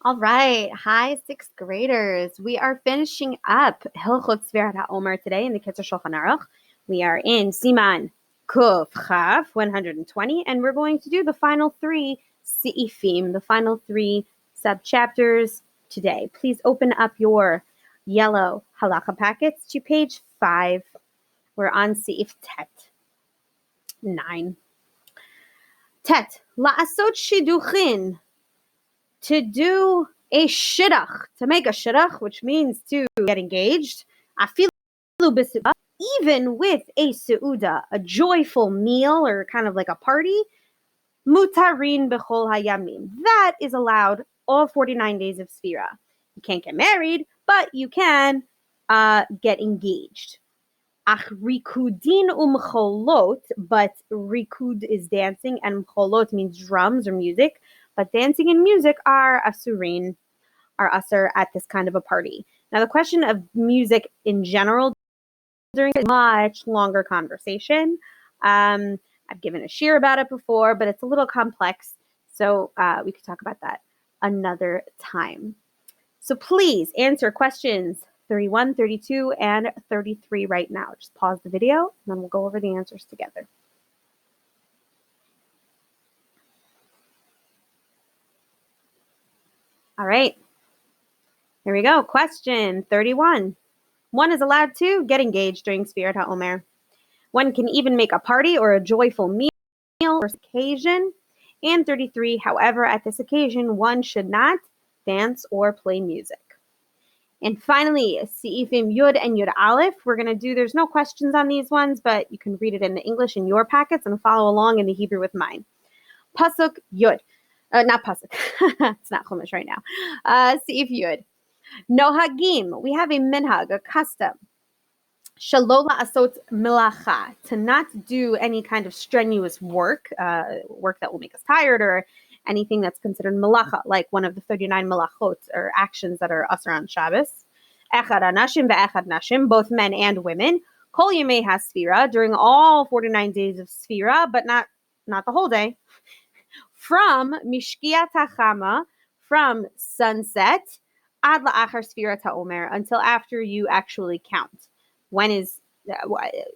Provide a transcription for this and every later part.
All right. Hi, sixth graders. We are finishing up Hilchot Sefirat HaOmer today in the KSA Shulchan Aruch. We are in Siman Kuf Chaf 120, and we're going to do the final three Seifim, the final three sub-chapters today. Please open up your yellow halacha packets to page 5. We're on Seif Tet 9. Tet, la'asot shiduchin, to do a shidduch, to make a shidduch, which means to get engaged, even with a seuda, a joyful meal or kind of like a party, mutarin bechol hayamim. That is allowed all 49 days of Sefira. You can't get married, but you can get engaged. Ach rikudin umcholot, but rikud is dancing and mcholot means drums or music. But dancing and music are asurin, are usher at this kind of a party. Now, the question of music in general during a much longer conversation. I've given a shir about it before, but it's a little complex, so we could talk about that another time. So please answer questions 31, 32, and 33 right now. Just pause the video, and then we'll go over the answers together. All right, here we go. Question 31. One is allowed to get engaged during Sefirat HaOmer. One can even make a party or a joyful meal or occasion. And 33, however, at this occasion, one should not dance or play music. And finally, Seifim Yud and Yud Aleph, we're going to do, there's no questions on these ones, but you can read it in the English in your packets and follow along in the Hebrew with mine. Pasuk Yud. Not Pasuk. It's not Chumash right now. Seif Yud. Nohagim. We have a minhag, a custom. Shalola asot milacha, to not do any kind of strenuous work, work that will make us tired, or anything that's considered malacha, like one of the 39 malachot, or actions that are asur on Shabbos. Echad anashim ve'echad nashim, both men and women. Kol yemei hasfira, during all 49 days of sfira, but not the whole day. From mishkiat hachama, from sunset, ad la'achar sfirat ha'omer, until after you actually count. When is,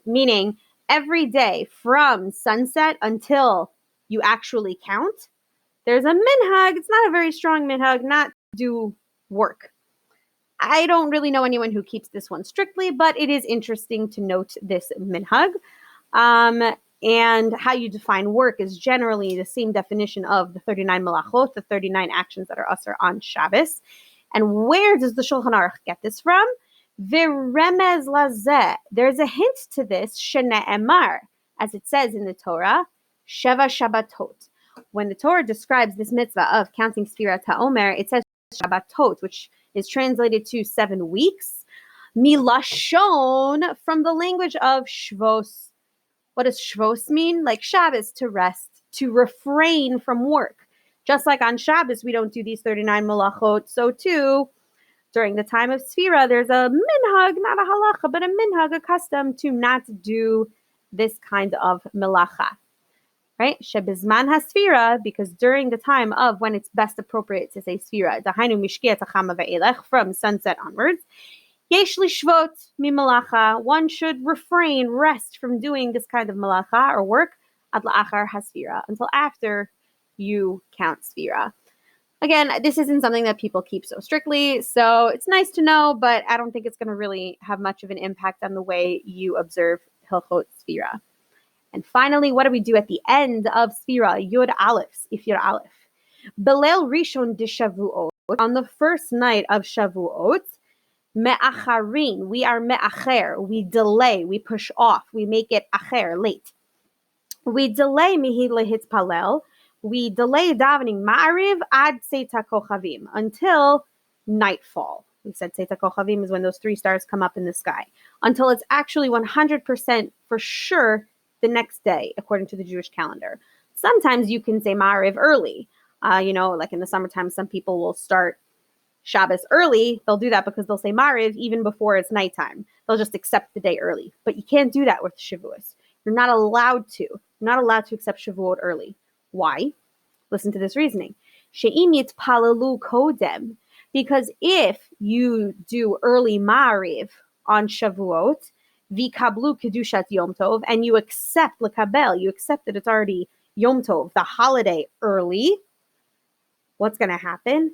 meaning every day from sunset until you actually count, there's a minhag. It's not a very strong minhag, not to do work. I don't really know anyone who keeps this one strictly, but it is interesting to note this minhag. And how you define work is generally the same definition of the 39 malachot, the 39 actions that are asur on Shabbos. And where does the Shulchan Aruch get this from? V'remez lazeh. There's a hint to this, shene'emar, as it says in the Torah, Sheva Shabbatot. When the Torah describes this mitzvah of counting Sefirat HaOmer, it says Shabbatot, which is translated to 7 weeks. Milashon, from the language of Shvos. What does Shvos mean? Like Shabbos, to rest, to refrain from work. Just like on Shabbos, we don't do these 39 malachot, so too, during the time of Sfira, there's a minhag, not a halacha, but a minhag, a custom to not do this kind of melacha, right? Shebizman hasfira, because during the time of when it's best appropriate to say Sfira, dahainu mishkiat hachama ve'elech, from sunset onwards, yesh lishvot mimelacha, one should refrain, rest from doing this kind of melacha or work, ad la'achar hasfira, until after you count Sfira. Again, this isn't something that people keep so strictly, so it's nice to know, but I don't think it's going to really have much of an impact on the way you observe Hilchot Sfira. And finally, what do we do at the end of Sfira? Yud Aleph, if Yud Aleph. Belel Rishon de Shavuot, on the first night of Shavuot, me'acharin, we are me'acher, we delay, we push off, we make it acher, late. We delay mihid lehitpalel, we delay davening ma'ariv ad seita kochavim, until nightfall. We said seita kochavim is when those 3 stars come up in the sky, until it's actually 100% for sure the next day, according to the Jewish calendar. Sometimes you can say ma'ariv early. Like in the summertime, some people will start Shabbos early. They'll do that because they'll say ma'ariv even before it's nighttime. They'll just accept the day early. But you can't do that with Shavuos. You're not allowed to. You're not allowed to accept Shavuot early. Why? Listen to this reasoning. she'im yitpalalu kodem, because if you do early Ma'ariv on Shavuot, vikablu kedushat Yom Tov, and you accept lekabel, you accept that it's already Yom Tov, the holiday, early, what's going to happen?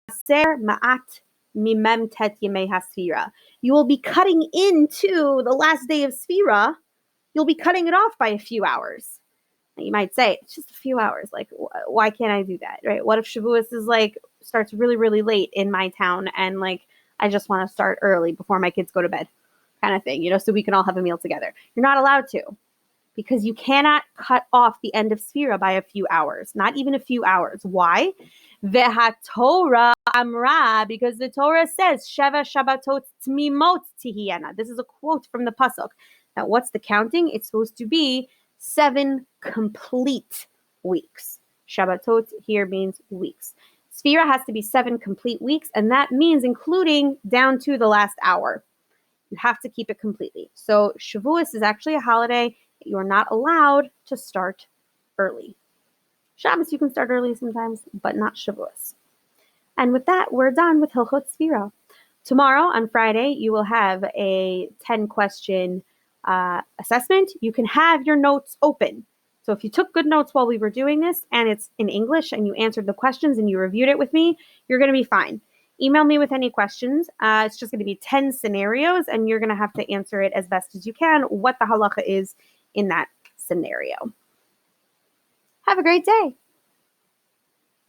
Chaser ma'at mimem tet yemei hasfira. You will be cutting into the last day of Sfira. You'll be cutting it off by a few hours. You might say, it's just a few hours. Like, why can't I do that, right? What if Shavuos is like, starts really, really late in my town and like, I just want to start early before my kids go to bed kind of thing, so we can all have a meal together. You're not allowed to, because you cannot cut off the end of Sfira by a few hours, not even a few hours. Why? Torah amra, because the Torah says, Sheva Shabbatot Tmimot Tihiena. This is a quote from the Pasuk. Now, what's the counting? It's supposed to be 7 complete weeks. Shabbatot here means weeks. Sfira has to be 7 complete weeks, and that means including down to the last hour. You have to keep it completely. So Shavuos is actually a holiday that you are not allowed to start early. Shabbos you can start early sometimes, but not Shavuos. And with that, we're done with Hilchot Sfira. Tomorrow, on Friday, you will have a 10-question assessment. You can have your notes open. So if you took good notes while we were doing this, and it's in English, and you answered the questions and you reviewed it with me, you're going to be fine. Email me with any questions. It's just going to be 10 scenarios, and you're going to have to answer it as best as you can, what the halacha is in that scenario. Have a great day.